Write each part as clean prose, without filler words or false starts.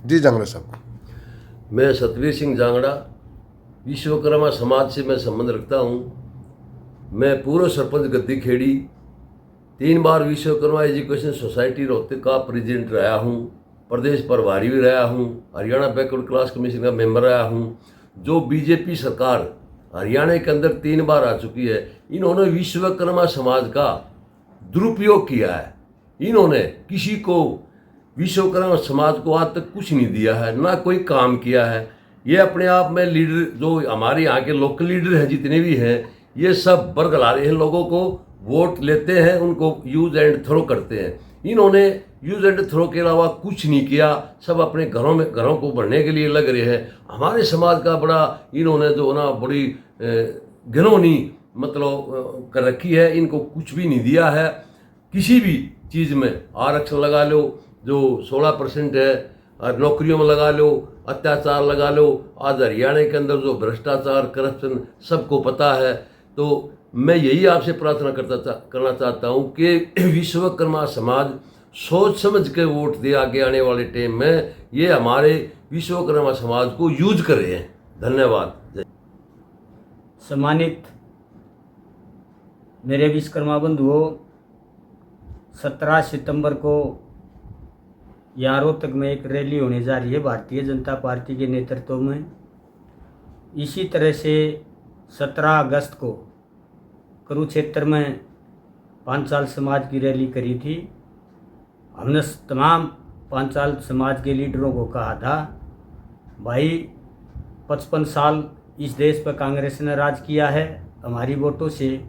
जी जांगड़ा साहब। मैं सतवीर सिंह जांगड़ा विश्वकर्मा समाज से मैं संबंध रखता हूँ। मैं पूर्व सरपंच गद्दी खेड़ी 3 बार विश्वकर्मा एजुकेशन सोसाइटी रोहतक का प्रेसिडेंट रहा हूँ। प्रदेश प्रभारी भी रहा हूँ। हरियाणा बैकवर्ड क्लास कमीशन का मेंबर रहा हूँ। जो बीजेपी सरकार हरियाणा के अंदर 3 बार आ चुकी है, इन्होंने विश्वकर्मा समाज का दुरुपयोग किया है। इन्होंने किसी को विश्वकर्मा समाज को आज तक कुछ नहीं दिया है, ना कोई काम किया है। ये अपने आप में लीडर, जो हमारे यहाँ के लोकल लीडर हैं जितने भी हैं, ये सब बरगला रहे हैं, लोगों को वोट लेते हैं, उनको यूज एंड थ्रो करते हैं। इन्होंने यूज एंड थ्रो के अलावा कुछ नहीं किया। सब अपने घरों को भरने के लिए लग रहे हैं। हमारे समाज का बड़ा इन्होंने जो ना बड़ी घिनौनी मतलब कर रखी है। इनको कुछ भी नहीं दिया है। किसी भी चीज़ में आरक्षण लगा लो जो 16% है, और नौकरियों में लगा लो, अत्याचार लगा लो। आज हरियाणा के अंदर जो भ्रष्टाचार, करप्शन सबको पता है। तो मैं यही आपसे प्रार्थना करना चाहता हूँ कि विश्वकर्मा समाज सोच समझ के वोट दे आगे आने वाले टाइम में। ये हमारे विश्वकर्मा समाज को यूज कर रहे हैं। धन्यवाद। सम्मानित मेरे विश्वकर्मा बंधुओं, 17 सितंबर को यहाँ रोहतक में एक रैली होने जा रही है भारतीय जनता पार्टी के नेतृत्व में। इसी तरह से 17 अगस्त को कुरुक्षेत्र में पांचाल समाज की रैली करी थी। हमने तमाम पांचाल समाज के लीडरों को कहा था, भाई 55 साल इस देश पर कांग्रेस ने राज किया है हमारी वोटों से,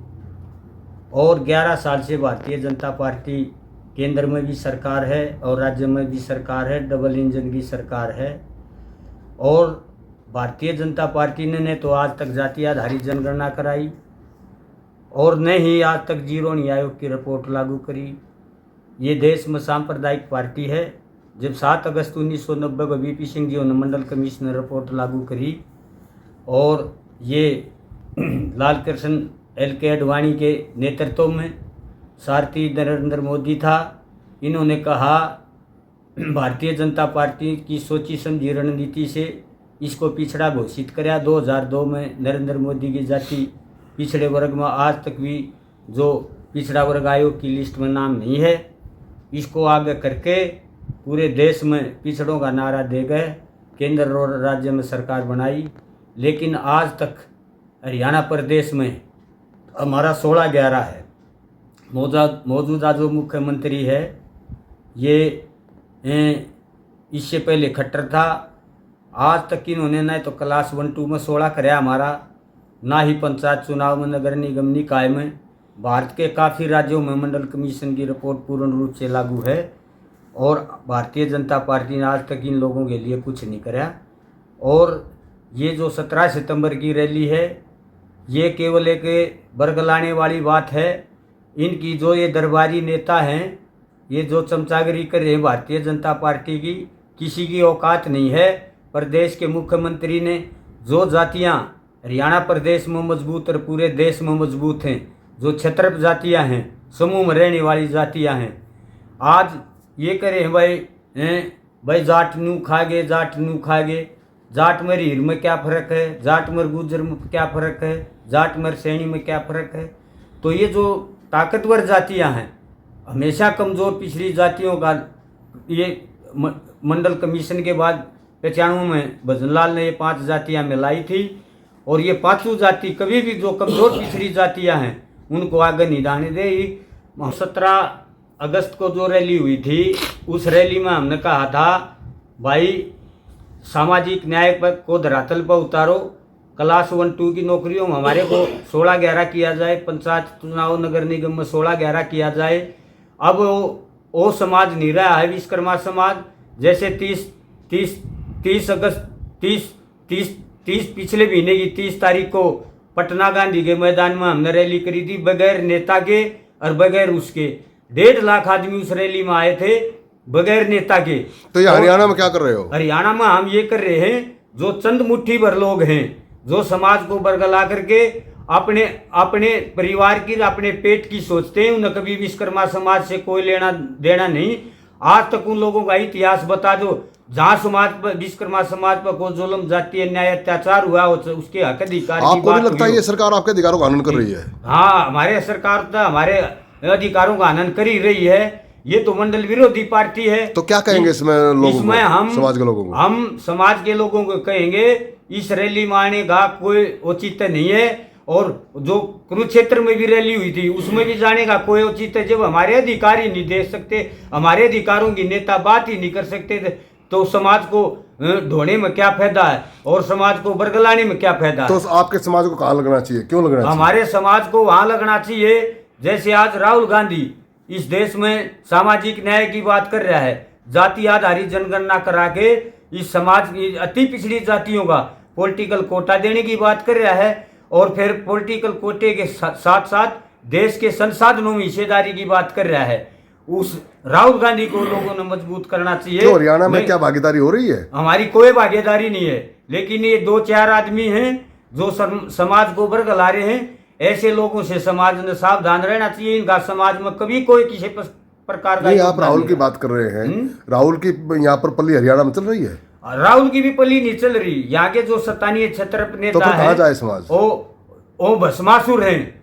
और 11 साल से भारतीय जनता पार्टी केंद्र में भी सरकार है और राज्य में भी सरकार है, डबल इंजन की सरकार है। और भारतीय जनता पार्टी ने तो आज तक जाति आधारित जनगणना कराई और न ही आज तक जीरो न्याय आयोग की रिपोर्ट लागू करी। ये देश में सांप्रदायिक पार्टी है। जब 7 अगस्त 1990 को वीपी सिंह जी ने मंडल कमीशन रिपोर्ट लागू करी, और ये लाल कृष्ण एल.के. आडवाणी के नेतृत्व में सारथी नरेंद्र मोदी था। इन्होंने कहा भारतीय जनता पार्टी की सोची समझी रणनीति से इसको पिछड़ा घोषित कराया। 2002 में नरेंद्र मोदी की जाति पिछड़े वर्ग में आज तक भी जो पिछड़ा वर्ग आयोग की लिस्ट में नाम नहीं है, इसको आगे करके पूरे देश में पिछड़ों का नारा दे गए। केंद्र और राज्य में सरकार बनाई, लेकिन आज तक हरियाणा प्रदेश में हमारा 16/11 है। मौजूदा जो मुख्यमंत्री है ये इससे पहले खट्टर था। आज तक इन्होंने न तो क्लास 1-2 में 16 कराया हमारा, ना ही पंचायत चुनाव में, नगर निगम निकाय में। भारत के काफ़ी राज्यों में मंडल कमीशन की रिपोर्ट पूर्ण रूप से लागू है, और भारतीय जनता पार्टी ने आज तक इन लोगों के लिए कुछ नहीं कराया। और ये जो 17 सितंबर की रैली है, ये केवल एक बरगलाने वाली बात है। इनकी जो ये दरबारी नेता हैं, ये जो चमचागिरी कर रहे हैं भारतीय जनता पार्टी की, किसी की औकात नहीं है। प्रदेश के मुख्यमंत्री ने जो जातियां हरियाणा प्रदेश में मजबूत और पूरे देश में मजबूत हैं, जो क्षत्रप जातियां हैं, समूह में रहने वाली जातियां हैं, आज ये करे हैं भाई जाट नू खागे, जाट नू खागे। जाट में हीर में क्या फ़र्क है, जाट में गुजर में क्या फ़र्क है, जाट में सैनी में क्या फ़र्क है। तो ये जो ताकतवर जातियां हैं, हमेशा कमज़ोर पिछड़ी जातियों का ये मंडल कमीशन के बाद 95 में भजनलाल ने ये 5 जातियां मिलाई थी, और ये 5 जाति कभी भी जो कमज़ोर पिछड़ी जातियां हैं उनको आगे नहीं जाने दे। 17 अगस्त को जो रैली हुई थी, उस रैली में हमने कहा था, भाई सामाजिक न्याय को धरातल पर उतारो। क्लास 1-2 की नौकरियों में हमारे को 16/11 किया जाए, पंचायत चुनाव नगर निगम में 16/11 किया जाए। अब वो समाज नहीं रहा है विश्वकर्मा समाज। जैसे 30 पिछले महीने की 30 तारीख को पटना गांधी के मैदान में हमने रैली करी थी, बगैर नेता के और बगैर उसके 1.5 लाख आदमी उस रैली में आए थे, बगैर नेता के। तो ये हरियाणा में क्या कर रहे हो? हरियाणा में हम ये कर रहे हैं, जो चंद मुट्ठी भर लोग हैं, जो समाज को बरगला करके अपने परिवार की, अपने पेट की सोचते हैं, उन्हें कभी विश्वकर्मा समाज से कोई लेना देना नहीं। आज तक उन लोगों का इतिहास बता दो जहाँ समाज पर विश्वकर्मा समाज पर कोई जुल्म जातीय अन्याय अत्याचार हुआ उसके हक अधिकार की आपको नहीं बात लगता हुई हो। ये सरकार आपके अधिकारों का हनन कर रही है? हाँ, हमारे सरकार तो हमारे अधिकारों का हनन कर ही रही है। ये तो मंडल विरोधी पार्टी है। तो क्या कहेंगे इसमें लोगों को, इसमें हम समाज के लोगों को? हम समाज के लोगों को कहेंगे इस रैली में आने का कोई औचित्य नहीं है। और जो कुरुक्षेत्र में भी रैली हुई थी उसमें भी जाने का कोई औचित्य, जब हमारे अधिकार ही नहीं दे सकते, हमारे अधिकारों की नेता बात ही नहीं कर सकते थे, तो समाज को ढोने में क्या फायदा है और समाज को बरगलाने में क्या फायदा है? तो आपके समाज को कहाँ लगना चाहिए, क्यों लगना चाहिए? हमारे समाज को वहां लगना चाहिए जैसे आज राहुल गांधी इस देश में सामाजिक न्याय की बात कर रहा है, जाति आधारित जनगणना करा के इस समाज की अति पिछड़ी जातियों का पॉलिटिकल कोटा देने की बात कर रहा है, और फिर पॉलिटिकल कोटे के साथ साथ देश के संसाधनों में हिस्सेदारी की बात कर रहा है। उस राहुल गांधी को लोगों ने मजबूत करना चाहिए। तो हरियाणा में क्या भागीदारी हो रही है? हमारी कोई भागीदारी नहीं है, लेकिन ये 2-4 आदमी हैं जो समाज को बरगला रहे हैं। ऐसे लोगों से समाज ने सावधान रहना चाहिए। इनका समाज में कभी कोई किसी प्रकार का नहीं, आप राहुल की बात कर रहे हैं। राहुल की यहाँ पर पल्ली हरियाणा में चल रही है? राहुल की भी पल्ली नहीं चल रही। यहाँ के जो स्थानीय क्षेत्र नेता तो कहाँ जाए समाज? वो भस्मासुर हैं।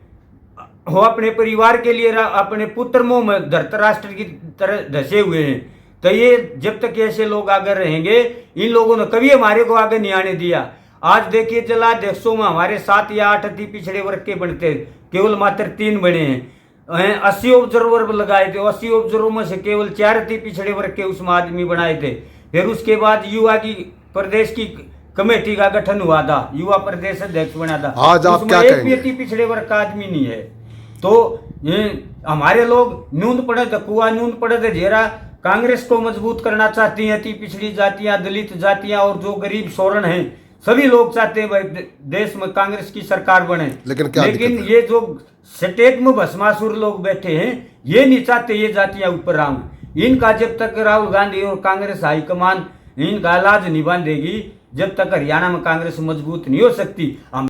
वो अपने परिवार के लिए अपने पुत्र मुंह में धृतराष्ट्र की तरह धसे हुए हैं। तो ये जब तक ऐसे लोग आगे रहेंगे, इन लोगों ने कभी हमारे को आगे नहीं आने दिया। आज देखिए जलाध्यक्षों में हमारे 7 या 8 अति पिछड़े वर्ग के बनते, केवल मात्र 3 बने हैं। 80 ऑब्जर्वर लगाए थे, 80 ऑब्जर्वर में से केवल 4 अति पिछड़े वर्ग के उसमें आदमी बनाए थे। फिर उसके बाद युवा की प्रदेश की कमेटी का गठन हुआ था, युवा प्रदेश अध्यक्ष बना था। आज आप क्या एक भी कहेंगे? अति पिछड़े वर्ग का आदमी नहीं है। तो ये हमारे लोग न्यून पढ़े कुआ न्यून पढ़े जेरा कांग्रेस को मजबूत करना चाहती हैं। अति पिछड़ी जातियां, दलित जातियां और जो गरीब शोषण हैं, सभी लोग चाहते हैं भाई देश में कांग्रेस की सरकार बने। लेकिन ये जो स्टेट में भस्मासुर लोग बैठे हैं, ये नहीं चाहते ये जातियां ऊपर आऊं। इनका जब तक राहुल गांधी और कांग्रेस हाईकमान इनका इलाज नहीं बांधेगी, जब तक हरियाणा में कांग्रेस मजबूत नहीं हो सकती। हम